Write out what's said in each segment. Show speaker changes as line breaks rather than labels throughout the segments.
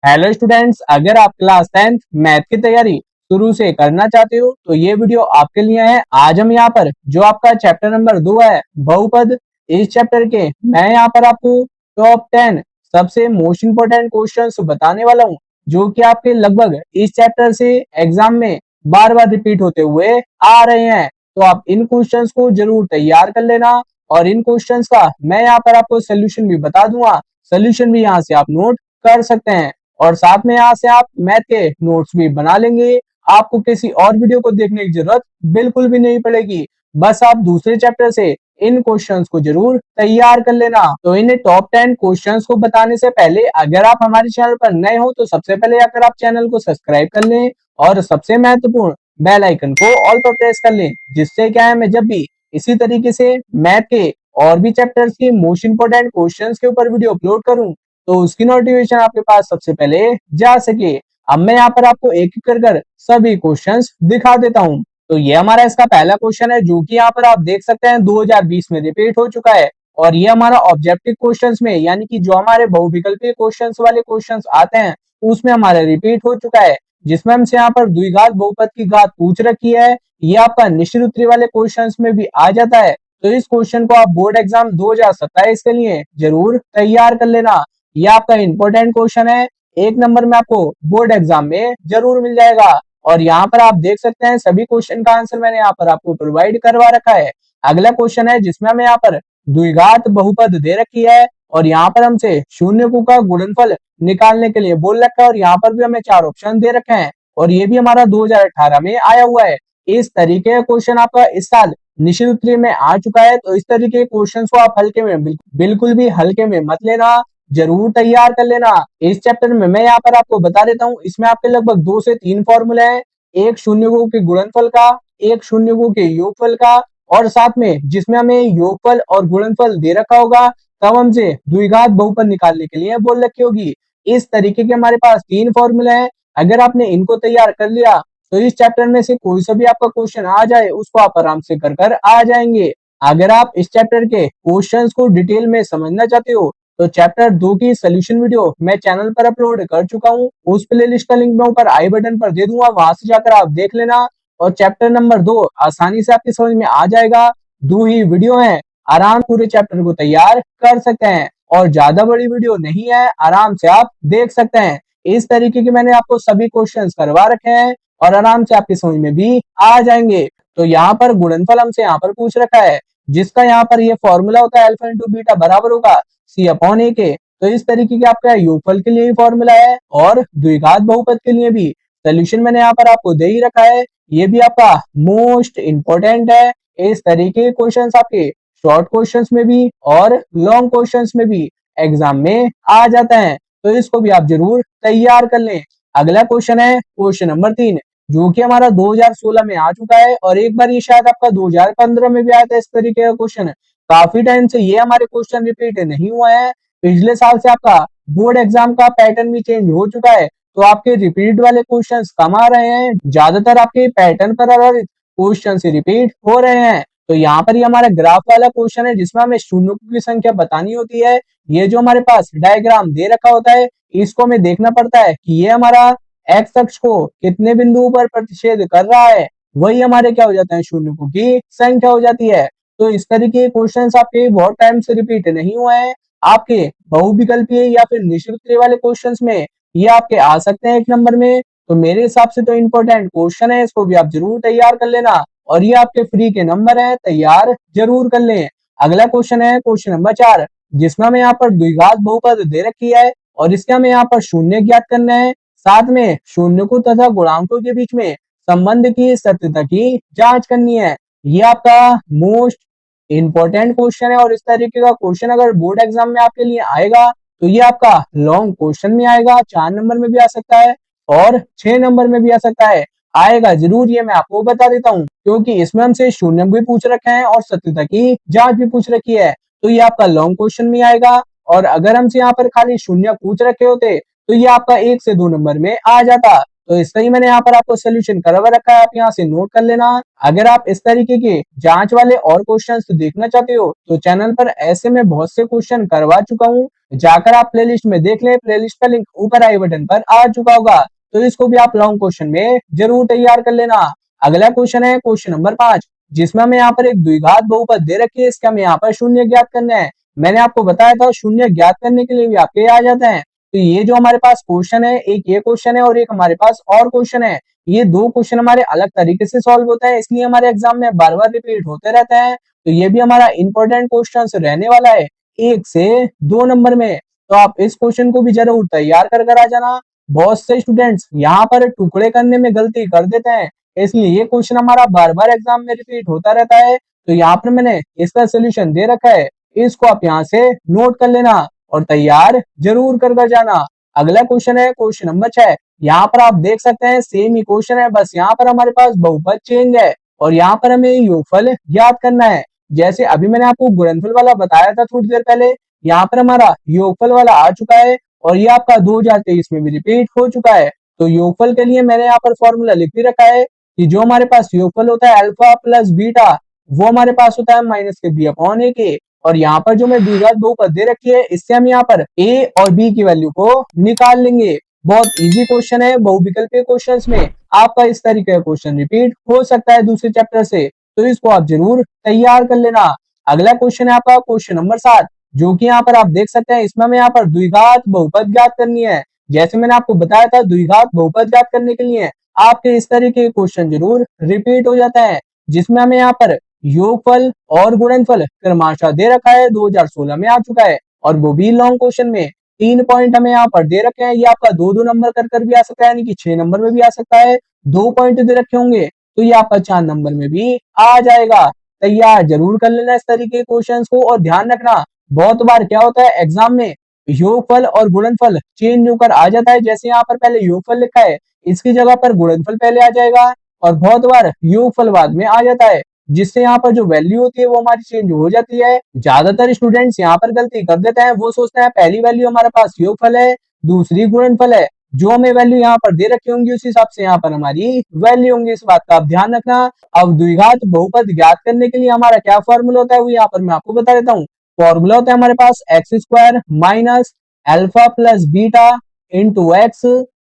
Hello students, अगर आप class 10th math की तैयारी शुरू से करना चाहते हो तो ये वीडियो आपके लिए है। आज हम यहाँ पर जो आपका चैप्टर नंबर 2 है बहुपद, इस चैप्टर के मैं यहाँ पर आपको टॉप 10 सबसे मोस्ट इंपोर्टेंट क्वेश्चंस बताने वाला हूँ, जो कि आपके लगभग इस चैप्टर से एग्जाम में बार बार रिपीट होते हुए आ रहे हैं। तो आप इन क्वेश्चंस को जरूर तैयार कर लेना और इन क्वेश्चंस का मैं यहाँ पर आपको सोल्यूशन भी बता दूंगा। सोल्यूशन भी यहाँ से आप नोट कर सकते हैं और साथ में यहाँ से आप मैथ के नोट्स भी बना लेंगे। आपको किसी और वीडियो को देखने की जरूरत बिल्कुल भी नहीं पड़ेगी। बस आप दूसरे चैप्टर से इन क्वेश्चंस को जरूर तैयार कर लेना। तो इन टॉप 10 क्वेश्चंस को बताने से पहले अगर आप हमारे चैनल पर नए हो तो सबसे पहले आकर आप चैनल को सब्सक्राइब कर लें और सबसे महत्वपूर्ण बेल आइकन को ऑल पर प्रेस कर लें, जिससे क्या है मैं जब भी इसी तरीके से मैथ के और भी चैप्टर्स के मोस्ट इंपोर्टेंट क्वेश्चंस के ऊपर वीडियो अपलोड करूं तो उसकी नोटिफिकेशन आपके पास सबसे पहले जा सके। अब मैं यहाँ पर आपको एक एक कर सभी क्वेश्चंस दिखा देता हूँ। तो ये हमारा इसका पहला क्वेश्चन है, जो कि यहाँ पर आप देख सकते हैं 2020 में रिपीट हो चुका है और ये हमारा ऑब्जेक्टिव क्वेश्चंस में यानी कि जो हमारे बहुविकल्पीय क्वेश्चंस वाले क्वेश्चंस आते हैं उसमें हमारा रिपीट हो चुका है, जिसमें हमसे यहाँ पर द्विघात बहुपद की घात पूछ रखी है। ये आपका निश्चित उत्तरी वाले क्वेश्चंस में भी आ जाता है। तो इस क्वेश्चन को आप बोर्ड एग्जाम 2027 के लिए जरूर तैयार कर लेना। ये आपका इंपॉर्टेंट क्वेश्चन है, एक नंबर में आपको बोर्ड एग्जाम में जरूर मिल जाएगा। और यहाँ पर आप देख सकते हैं सभी क्वेश्चन का आंसर मैंने यहाँ पर आपको प्रोवाइड करवा रखा है। अगला क्वेश्चन है जिसमें हमें यहाँ पर द्विघात बहुपद दे रखी है और यहाँ पर हमसे शून्यकों का गुणनफल निकालने के लिए बोल रखा है और यहाँ पर भी हमें 4 ऑप्शन दे रखे हैं और ये भी हमारा 2018 में आया हुआ है। इस तरीके का क्वेश्चन आपका इस साल निश्चित उत्तरी में आ चुका है। तो इस तरीके के क्वेश्चन को आप हल्के में बिल्कुल भी हल्के में मत लेना, जरूर तैयार कर लेना। इस चैप्टर में मैं यहाँ पर आपको बता देता हूँ, इसमें आपके लगभग 2 से 3 फॉर्मूले हैं, एक शून्यकों के गुणनफल का, एक शून्यकों के योगफल का और साथ में जिसमें हमें योगफल और गुणनफल दे रखा होगा तब हमसे द्विघात बहुपद निकालने के लिए बोल रखी होगी। इस तरीके के हमारे पास 3 फॉर्मूले हैं। अगर आपने इनको तैयार कर लिया तो इस चैप्टर में से कोई सा भी आपका क्वेश्चन आ जाए उसको आप आराम से कर आ जाएंगे। अगर आप इस चैप्टर के क्वेश्चंस को डिटेल में समझना चाहते हो तो चैप्टर 2 की सोल्यूशन वीडियो मैं चैनल पर अपलोड कर चुका हूँ, उस प्लेलिस्ट का लिंक मैं ऊपर आई बटन पर दे दूंगा, वहां से जाकर आप देख लेना। और चैप्टर नंबर 2 आसानी से आपकी समझ में आ जाएगा। 2 ही वीडियो है, आराम पूरे चैप्टर को तैयार कर सकते हैं और ज्यादा बड़ी वीडियो नहीं है, आराम से आप देख सकते हैं। इस तरीके के मैंने आपको सभी क्वेश्चंस करवा रखे हैं और आराम से आपकी समझ में भी आ जाएंगे। तो यहाँ पर गुणनफल हमसे यहाँ पर पूछ रखा है, जिसका यहाँ पर ये फॉर्मूला होता है अल्फा इंटू बीटा बराबर होगा C/A के। तो इस तरीके के आपका योगफल के लिए भी फॉर्मूला है और द्विघात बहुपद के लिए भी सोल्यूशन मैंने यहाँ पर आपको दे ही रखा है। ये भी आपका मोस्ट इंपोर्टेंट है। इस तरीके के क्वेश्चंस आपके शॉर्ट क्वेश्चंस में भी और लॉन्ग क्वेश्चंस में भी एग्जाम में आ जाते हैं, तो इसको भी आप जरूर तैयार कर लें। अगला क्वेश्चन है क्वेश्चन नंबर 3, जो कि हमारा 2016 में आ चुका है और एक बार ये शायद आपका 2015 में भी आया था। इस तरीके का क्वेश्चन काफी टाइम से ये हमारे क्वेश्चन रिपीट नहीं हुआ है। पिछले साल से आपका बोर्ड एग्जाम का पैटर्न भी चेंज हो चुका है, तो आपके रिपीट वाले क्वेश्चंस कम आ रहे हैं, ज्यादातर आपके पैटर्न पर आधारित क्वेश्चन से रिपीट हो रहे हैं। तो यहाँ पर ये हमारा ग्राफ वाला क्वेश्चन है जिसमें हमें शून्यों की संख्या बतानी होती है। ये जो हमारे पास डायग्राम दे रखा होता है इसको हमें देखना पड़ता है कि ये हमारा एक्स अक्ष को कितने बिंदुओं पर प्रतिच्छेद कर रहा है, वही हमारे क्या हो जाते हैं शून्यों की संख्या हो जाती है। तो इस तरीके के क्वेश्चंस आपके बहुत टाइम से रिपीट नहीं हुए हैं। आपके बहुविकल्पीय या फिर निश्चित उत्तरीय वाले क्वेश्चंस में ये आपके आ सकते हैं एक नंबर में। तो मेरे हिसाब से तो इम्पोर्टेंट क्वेश्चन है, इसको भी आप जरूर तैयार कर लेना और ये आपके फ्री के नंबर है, तैयार जरूर कर लें। अगला क्वेश्चन है क्वेश्चन नंबर 4, जिसमें हमें यहाँ पर द्विघात बहुपद दे रखी है और इसके हमें यहाँ पर शून्य ज्ञात करना है, साथ में शून्यकों तथा गुणांकों के बीच में संबंध की सत्यता की जांच करनी है। ये आपका मोस्ट इंपॉर्टेंट क्वेश्चन है और इस तरीके का क्वेश्चन अगर बोर्ड एग्जाम में आपके लिए आएगा तो ये आपका लॉन्ग क्वेश्चन में आएगा, 4 नंबर में भी आ सकता है और 6 नंबर में भी आ सकता है। आएगा जरूर, ये मैं आपको बता देता हूँ, क्योंकि इसमें हमसे शून्य भी पूछ रखे हैं और सत्यता की जांच भी पूछ रखी है। तो ये आपका लॉन्ग क्वेश्चन में आएगा और अगर हमसे यहाँ पर खाली शून्य पूछ रखे होते तो ये आपका 1 से 2 नंबर में आ जाता। तो इसका ही मैंने यहाँ पर आपको सोल्यूशन करवा रखा है, आप यहाँ से नोट कर लेना। अगर आप इस तरीके के जांच वाले और क्वेश्चंस देखना चाहते हो तो चैनल पर ऐसे में बहुत से क्वेश्चन करवा चुका हूँ, जाकर आप प्लेलिस्ट में देख लें। प्लेलिस्ट का लिंक ऊपर आई बटन पर आ चुका होगा, तो इसको भी आप लॉन्ग क्वेश्चन में जरूर तैयार कर लेना। अगला क्वेश्चन है क्वेश्चन नंबर 5, जिसमें हमें यहाँ पर एक द्विघात बहुपद दे रखी है, इसका हमें यहाँ पर शून्य ज्ञात करना है। मैंने आपको बताया था शून्य ज्ञात करने के लिए भी आपके आ जाते हैं। तो ये जो हमारे पास क्वेश्चन है, एक ये क्वेश्चन है और एक हमारे पास और क्वेश्चन है, ये दो क्वेश्चन हमारे अलग तरीके से सॉल्व होते हैं, इसलिए हमारे एग्जाम में बार बार रिपीट होते रहते हैं। तो ये भी हमारा इंपॉर्टेंट क्वेश्चन रहने वाला है 1 से 2 नंबर में। तो आप इस क्वेश्चन को भी जरूर तैयार कर आ जाना। बहुत से स्टूडेंट्स यहाँ पर टुकड़े करने में गलती कर देते हैं, इसलिए ये क्वेश्चन हमारा बार बार एग्जाम में रिपीट होता रहता है। तो यहाँ पर मैंने इसका सोल्यूशन दे रखा है, इसको आप यहाँ से नोट कर लेना और तैयार जरूर कर जाना। अगला क्वेश्चन है क्वेश्चन नंबर 6। यहाँ पर आप देख सकते हैं सेम ही क्वेश्चन है, बस यहाँ पर हमारे पास बहुपद चेंज है और यहाँ पर हमें योगफल ज्ञात करना है। जैसे अभी मैंने आपको गुणनफल वाला बताया था थोड़ी देर पहले, यहाँ पर हमारा योगफल वाला आ चुका है और ये आपका 2023 में भी रिपीट हो चुका है। तो योगफल के लिए मैंने यहाँ पर फॉर्मूला लिख भी रखा है कि जो हमारे पास योगफल होता है अल्फा प्लस बीटा, वो हमारे पास होता है माइनस के बी अपॉन ए के। और यहाँ पर जो मैं द्विघात बहुपद दे रखी है, इससे हम यहाँ पर a और b की वैल्यू को निकाल लेंगे। बहुत इजी क्वेश्चन है, बहुविकल्पीय क्वेश्चंस में आपका इस तरीके का क्वेश्चन रिपीट हो सकता है दूसरे चैप्टर से, तो इसको आप जरूर तैयार कर लेना। अगला क्वेश्चन है आपका क्वेश्चन नंबर 7, जो कि यहाँ पर आप देख सकते हैं, इसमें हमें यहाँ पर द्विघात बहुपद ज्ञात करनी है। जैसे मैंने आपको बताया था द्विघात बहुपद ज्ञात करने के लिए आपके इस तरीके के क्वेश्चन जरूर रिपीट हो जाता है, जिसमें हमें यहाँ पर योगफल और गुणनफल क्रमशः दे रखा है, 2016 में आ चुका है और वो भी लॉन्ग क्वेश्चन में 3 पॉइंट हमें यहाँ पर दे रखे हैं। ये आपका 2-2 नंबर कर भी आ सकता है, यानी कि 6 नंबर में भी आ सकता है। 2 पॉइंट दे रखे होंगे तो ये आपका 4 नंबर में भी आ जाएगा। तैयार जरूर कर लेना इस तरीके के क्वेश्चन को। और ध्यान रखना, बहुत बार क्या होता है एग्जाम में योगफल और गुणनफल चेंज होकर आ जाता है। जैसे यहाँ पर पहले योगफल लिखा है, इसकी जगह पर गुणनफल पहले आ जाएगा और बहुत बार योगफल बाद में आ जाता है, जिससे यहाँ पर जो वैल्यू होती है वो हमारी चेंज हो जाती है। ज्यादातर स्टूडेंट्स यहाँ पर गलती कर देते हैं, वो सोचते हैं पहली वैल्यू हमारे पास योगफल है, दूसरी गुणनफल है, जो हमें वैल्यू यहाँ पर दे रखी होंगी उस हिसाब से यहाँ पर हमारी वैल्यू होंगी। इस बात का आप ध्यान रखना। अब द्विघात बहुपद ज्ञात करने के लिए हमारा क्या फॉर्मूला होता है वो यहाँ पर मैं आपको बता देता हूँ। फॉर्मूला होता है हमारे पास X square minus alpha plus beta into X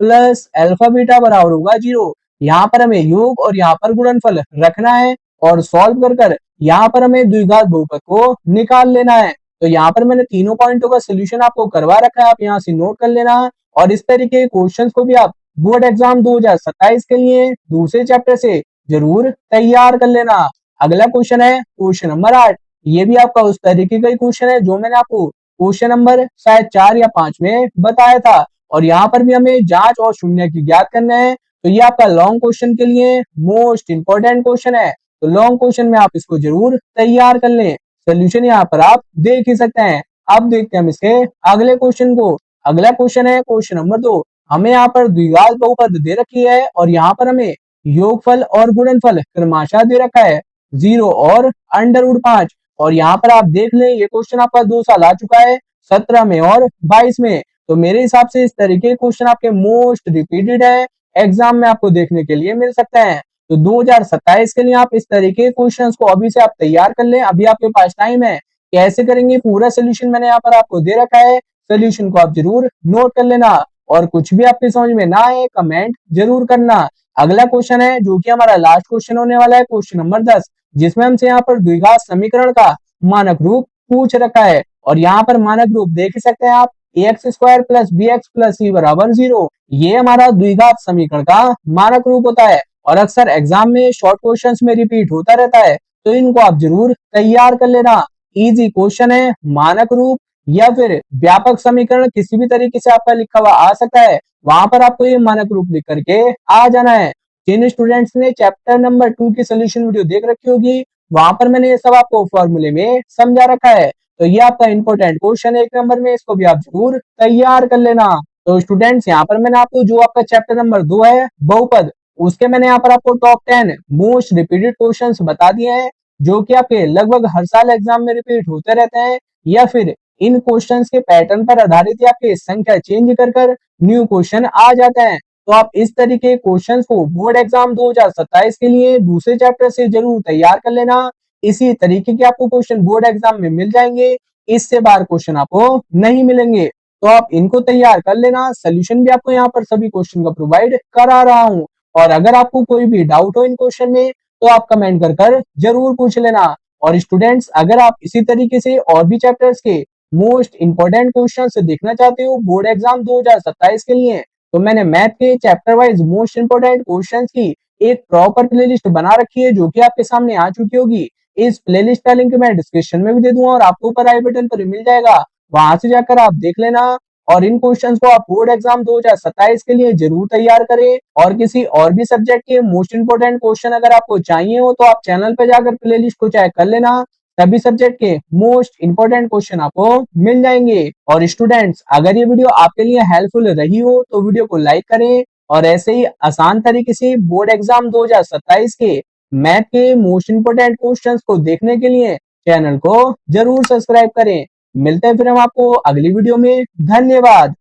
plus alpha beta बराबर होगा 0। यहाँ पर हमें योग और यहाँ पर गुणनफल रखना है और सॉल्व कर यहाँ पर हमें द्विघात बहुपद को निकाल लेना है। तो यहाँ पर मैंने तीनों पॉइंटों का सोल्यूशन आपको करवा रखा है, आप यहाँ से नोट कर लेना। और इस तरीके के क्वेश्चंस को भी आप बोर्ड एग्जाम 2027 के लिए दूसरे चैप्टर से जरूर तैयार कर लेना। अगला क्वेश्चन है क्वेश्चन नंबर 8। ये भी आपका उस तरीके का ही क्वेश्चन है जो मैंने आपको क्वेश्चन नंबर शायद 4 या 5 में बताया था। और यहाँ पर भी हमें जांच और शून्य की ज्ञात करना है। तो ये आपका लॉन्ग क्वेश्चन के लिए मोस्ट इंपोर्टेंट क्वेश्चन है, तो लॉन्ग क्वेश्चन में आप इसको जरूर तैयार कर लें। सोल्यूशन यहाँ पर आप देख ही सकते हैं। अब देखते हैं हम इसके अगले क्वेश्चन को। अगला क्वेश्चन है क्वेश्चन नंबर 2। हमें यहाँ पर द्विघात बहुपद दे रखी है और यहाँ पर हमें योगफल और गुणनफल क्रमशः दे रखा है 0 और √5। और यहाँ पर आप देख लें ये क्वेश्चन आपका 2 साल आ चुका है, 17 में और 22 में। तो मेरे हिसाब से इस तरीके के क्वेश्चन आपके मोस्ट रिपीटेड है, एग्जाम में आपको देखने के लिए मिल सकते हैं। तो 2027 के लिए आप इस तरीके के क्वेश्चंस को अभी से आप तैयार कर लें, अभी आपके पास टाइम है। कैसे करेंगे पूरा सोल्यूशन मैंने यहाँ पर आपको दे रखा है, सोल्यूशन को आप जरूर नोट कर लेना। और कुछ भी आपकी समझ में ना आए कमेंट जरूर करना। अगला क्वेश्चन है जो कि हमारा लास्ट क्वेश्चन होने वाला है, क्वेश्चन नंबर 10, जिसमें हमसे यहाँ पर द्विघात समीकरण का मानक रूप पूछ रखा है। और यहाँ पर मानक रूप देख ही सकते हैं आप, ax² plus bx plus c बराबर 0। ये हमारा द्विघात समीकरण का मानक रूप होता है और अक्सर एग्जाम में शॉर्ट क्वेश्चंस में रिपीट होता रहता है, तो इनको आप जरूर तैयार कर लेना। इजी क्वेश्चन है, मानक रूप या फिर व्यापक समीकरण किसी भी तरीके से आपका लिखा हुआ आ सकता है, वहां पर आपको ये मानक रूप लिख करके आ जाना है। जिन स्टूडेंट्स ने चैप्टर नंबर 2 की सोल्यूशन वीडियो देख रखी होगी, वहां पर मैंने ये सब आपको फॉर्मूले में समझा रखा है। तो ये आपका इंपॉर्टेंट क्वेश्चन है 1 नंबर में, इसको भी आप जरूर तैयार कर लेना। तो स्टूडेंट्स यहाँ पर मैंने आपको जो आपका चैप्टर नंबर 2 है बहुपद, उसके मैंने यहाँ पर आपको टॉप 10 मोस्ट रिपीटेड क्वेश्चंस बता दिए हैं, जो कि आपके लगभग हर साल एग्जाम में रिपीट होते रहते हैं, या फिर इन क्वेश्चंस के पैटर्न पर आधारित या आपके संख्या चेंज कर न्यू क्वेश्चन आ जाते हैं। तो आप इस तरीके क्वेश्चंस को बोर्ड एग्जाम 2027 के लिए दूसरे चैप्टर से जरूर तैयार कर लेना। इसी तरीके के आपको क्वेश्चन बोर्ड एग्जाम में मिल जाएंगे, इससे बाहर क्वेश्चन आपको नहीं मिलेंगे। तो आप इनको तैयार कर लेना। सोल्यूशन भी आपको यहाँ पर सभी क्वेश्चन का प्रोवाइड करा रहा हूँ। और अगर आपको कोई भी डाउट हो इन क्वेश्चन में तो आप कमेंट कर जरूर पूछ लेना। और स्टूडेंट्स, अगर आप इसी तरीके से और भी चैप्टर्स के मोस्ट इंपोर्टेंट क्वेश्चंस देखना चाहते हो बोर्ड एग्जाम 2027 के लिए, तो मैंने मैथ के chapter wise most important questions की एक प्रॉपर प्लेलिस्ट बना रखी है जो कि आपके सामने आ चुकी होगी। इस प्लेलिस्ट का लिंक मैं डिस्क्रिप्शन में भी दे दूंगा और आपको ऊपर आई बटन पर मिल जाएगा, वहां से जाकर आप देख लेना। और इन क्वेश्चंस को आप बोर्ड एग्जाम 2027 के लिए जरूर तैयार करें। और किसी और भी सब्जेक्ट के मोस्ट इंपोर्टेंट क्वेश्चन अगर आपको चाहिए हो तो आप चैनल पे जाकर प्लेलिस्ट को चेक कर लेना। सभी सब्जेक्ट के मोस्ट इंपोर्टेंट क्वेश्चन आपको मिल जाएंगे। और स्टूडेंट्स, अगर ये वीडियो आपके लिए हेल्पफुल रही हो तो वीडियो को लाइक करें और ऐसे ही आसान तरीके से बोर्ड एग्जाम 2027 के मैथ के मोस्ट इंपोर्टेंट क्वेश्चंस को देखने के लिए चैनल को जरूर सब्सक्राइब करें। मिलते हैं फिर हम आपको अगली वीडियो में। धन्यवाद।